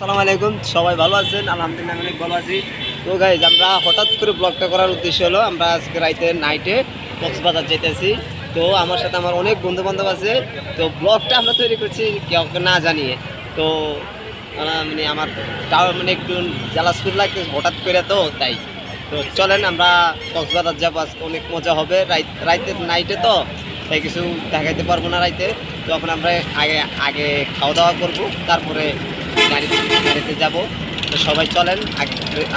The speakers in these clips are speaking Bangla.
আসসালামু আলাইকুম, সবাই ভালো আছেন? আলহামদুলিল্লাহ অনেক ভালো আছি। তো গাইজ আমরা হঠাৎ করে ব্লগটা করার উদ্দেশ্য হলো আমরা আজকে নাইটে কক্সবাজার যেতেছি। তো আমার সাথে আমার অনেক বন্ধু বান্ধব আছে। তো ব্লগটা আমরা তৈরি করছি কাউকে না জানিয়ে। তো মানে আমার তাও মানে একটু জ্বালাসপুর লাগছে হঠাৎ করে, তো তাই। তো চলেন আমরা কক্সবাজার যাবো, আজকে অনেক মজা হবে। রাইতের নাইটে তো তাই কিছু দেখাইতে পারবো না রাইতে। তো এখন আমরা আগে খাওয়া দাওয়া করবো, তারপরে গাড়িতে যাব। তো সবাই চলেন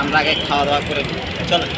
আমরা আগে খাওয়া দাওয়া করে চলেন।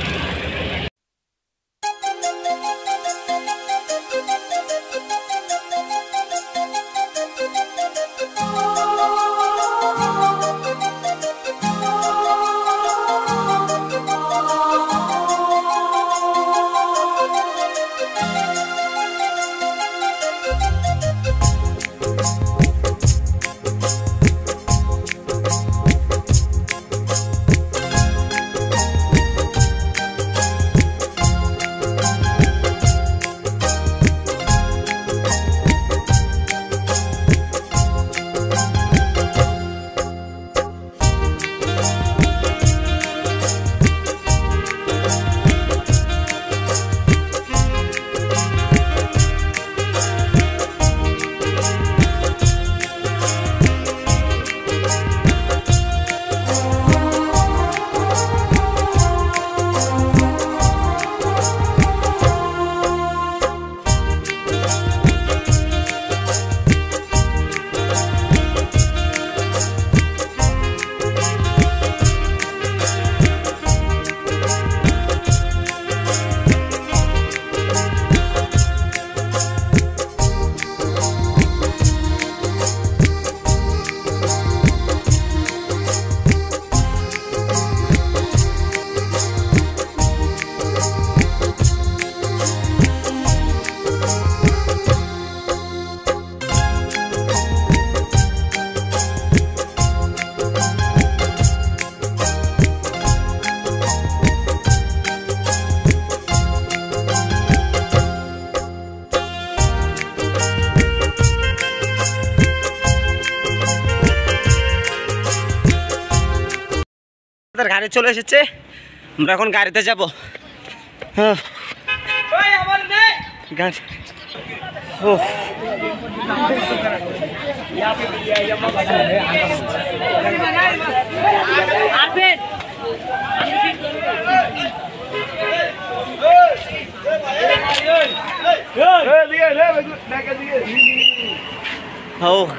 গাড়ি চলে এসেছে, আমরা এখন গাড়িতে যাব।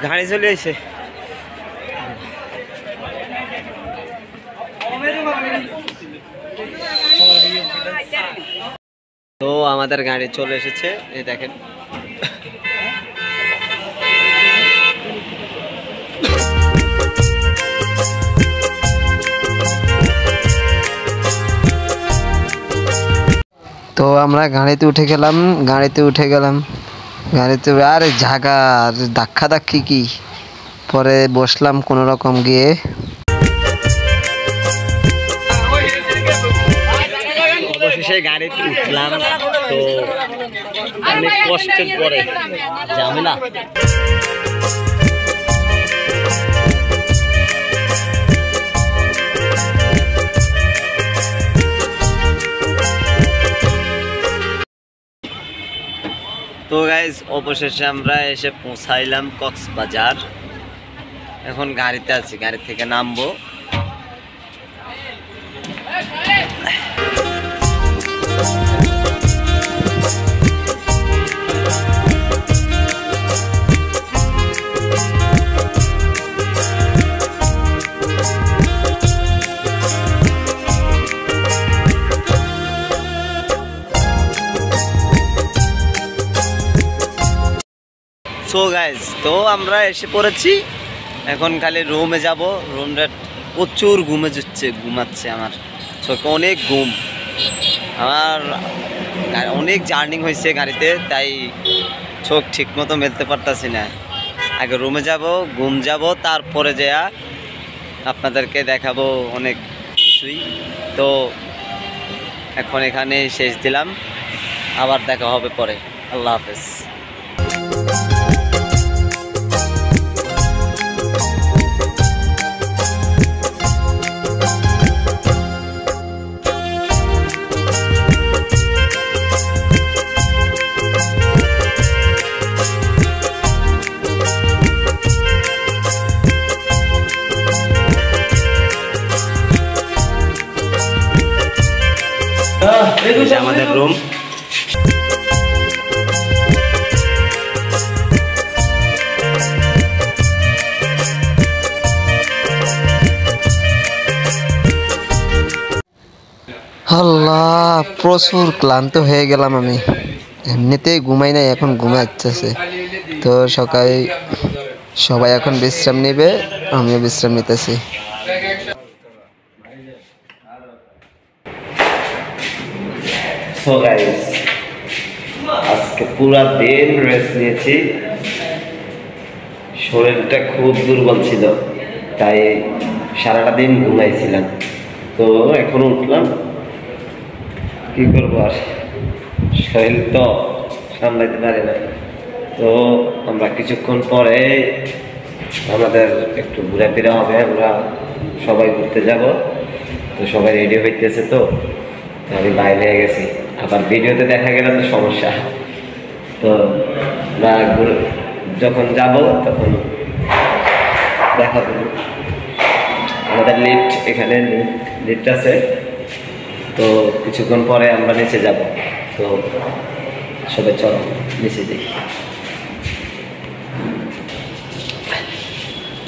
গাড়ি চলে এসেছে। তো আমাদের গাড়ি চলে এসেছে, এই দেখেন। তো আমরা গাড়িতে উঠে গেলাম গাড়িতে আর ঝাঁকা ধাক্কি কি পরে বসলাম কোনো রকম গিয়ে। অবশেষে গাড়িতে উঠলাম, তো অনেক কষ্টের পরে ঝামেলা। তো গাইজ অবশেষে আমরা এসে পৌঁছাইলাম কক্সবাজার। এখন গাড়িতে আছি, গাড়ি থেকে নামবো। সো গাইজ, তো আমরা এসে পড়েছি, এখন খালি রুমে যাব। রুমটা প্রচুর ঘুমাচ্ছে আমার চোখে, অনেক ঘুম। আমার অনেক জার্নি হয়েছে গাড়িতে, তাই চোখ ঠিক মতো মেলতে পারতাছি না। আগে রুমে যাব, ঘুম যাব, তারপরে যা আপনাদেরকে দেখাবো অনেক কিছুই। তো এখন এখানে শেষ দিলাম, আবার দেখা হবে পরে। আল্লাহ হাফেজ। এই যে আমাদের রুম। আল্লাহ, প্রচুর ক্লান্ত হয়ে গেলাম আমি, এমনিতেই ঘুমাই নাই, এখন ঘুমাচ্ছে। তো সবাই এখন বিশ্রাম নেবে, আমিও বিশ্রাম নিতেছি। সো গাইস, আজকে পুরো দিন রেস্ট নিয়েছি, শরীরটা খুব দুর্বল ছিল, তাই সারাটা দিন ঘুমাইছিলাম। তো এখন উঠলাম, কি করবো আর, শরীর তো সামলাইতে পারে না। তো আমরা কিছুক্ষণ পরে আমাদের একটু ঘোরাফেরা হবে, আমরা সবাই ঘুরতে যাব। তো সবাই রেডি হইতেছে, তো আমি বাইরে হয়ে গেছি, আবার ভিডিওতে দেখা গেলে তো সমস্যা। তো যখন যাব তখন দেখা করব। আমাদের লিফট, এখানে লিফট আছে, তো কিছুক্ষণ পরে আমরা নিচে যাব। তো সবাই চলো নিচে যাই।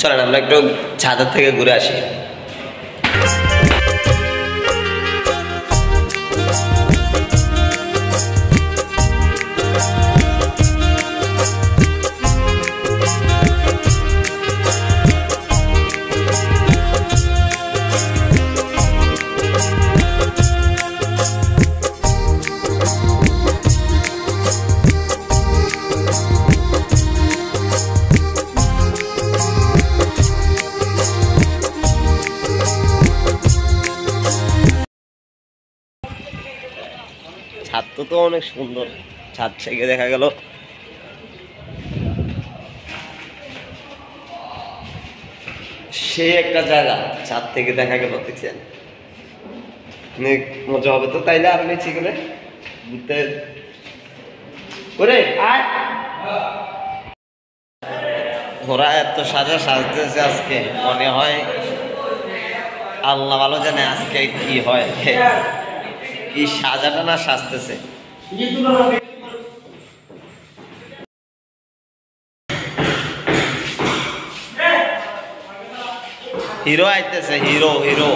চলেন আমরা একটু ছাদের থেকে ঘুরে আসি। ছাদ তো অনেক সুন্দর, ছাদ থেকে দেখা গেল সে একটা জায়গা, ছাদ থেকে দেখা গেল, দেখছেন অনেক মজা হবে। তো তাইলে আর নিচে গেলে ঘুরতে করে ওরা এত সাজতেছে আজকে, মনে হয় আল্লাহ ভালো জানে আজকে কি হয়, কি সাজাটা না সাজতেছে। হিরো আইতেছে, হিরো হিরো।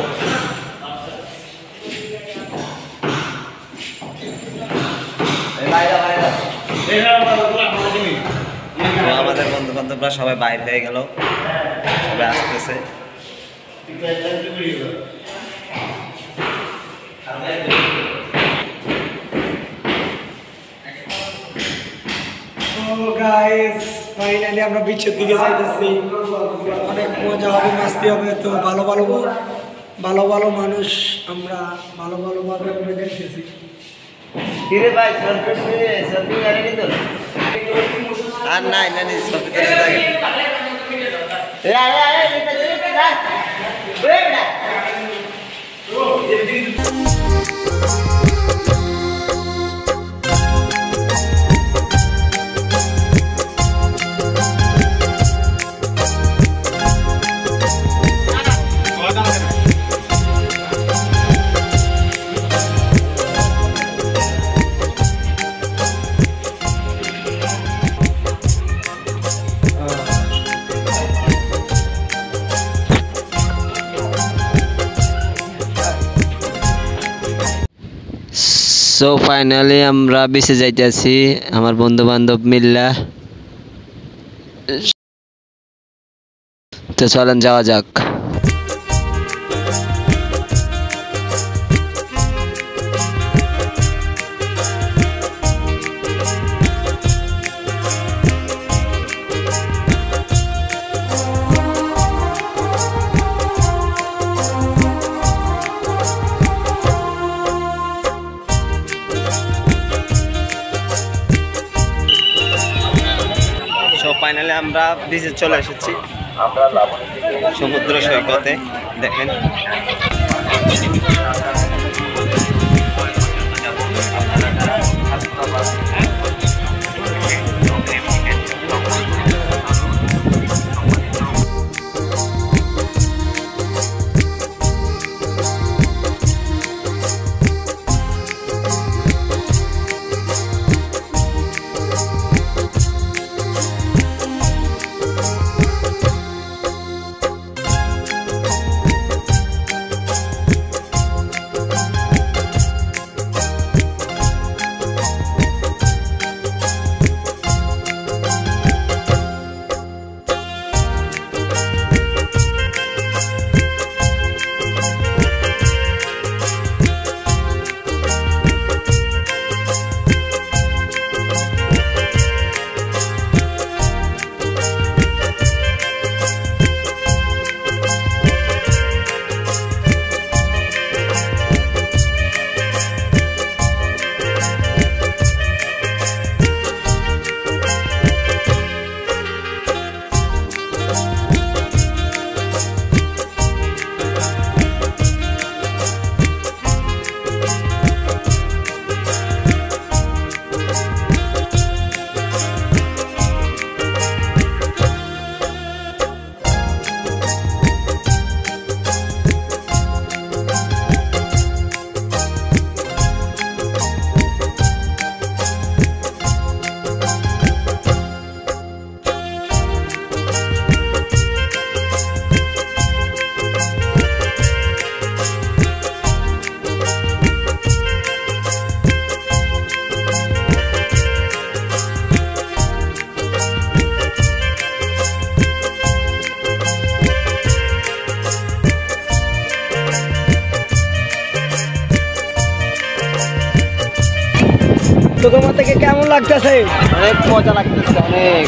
আমাদের বন্ধু বান্ধবরা সবাই বাইরে হয়ে গেল, সবাই আসতেছে। ফাইনালি আমরা বিচের দিকে যাইতেছি, অনেক মজা হবে, মাস্তি হবে। তো ভালো ভালো মানুষ, আমরা ভালোভাবে আমরা দেখতেছি। আর নাই না সো ফাইনালি আমরা বেঁচে যাইতেছি আমার বন্ধু বান্ধব মিল্লা। তো চলেন যাওয়া যাক। ফাইনালি আমরা বিচে চলে এসেছি, সমুদ্র সৈকতে। দেখেন তো তোমার থেকে কেমন লাগতেছে? অনেক মজা লাগতেছে, অনেক।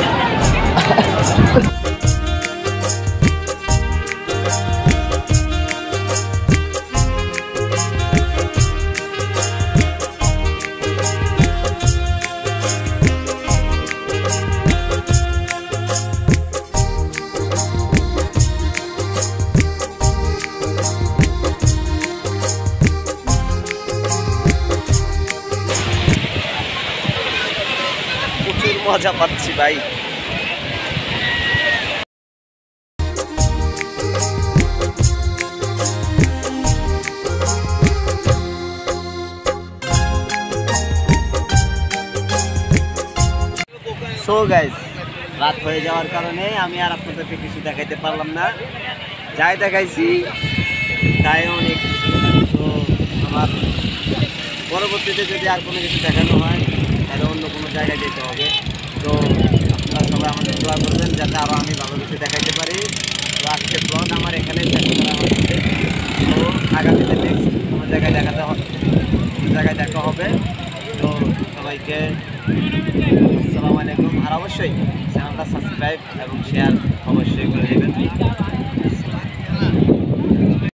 প্রচুর মজা পাচ্ছি ভাই। সো গাইস, রাত হয়ে যাওয়ার কারণে আমি আর আপনাদেরকে কিছু দেখাইতে পারলাম না। যাই দেখাইছি তাই অনেক। তো আমার পরবর্তীতে যদি আর কোনো কিছু দেখানো হয় তাহলে অন্য কোনো জায়গায় যেতে হবে। তো আপনারা সবাই আমাদের দোয়া করবেন যাতে আরও আমি ভালো কিছু দেখাইতে পারি। তো আজকে ব্লগ আমার এখানেই শেষ করা হচ্ছে। তো আগামীতে নেক্সট কোনো জায়গায় দেখা হবে। তো সবাইকে আসসালামু আলাইকুম। আর অবশ্যই চ্যানেলটা সাবস্ক্রাইব এবং শেয়ার অবশ্যই করে দেবেন।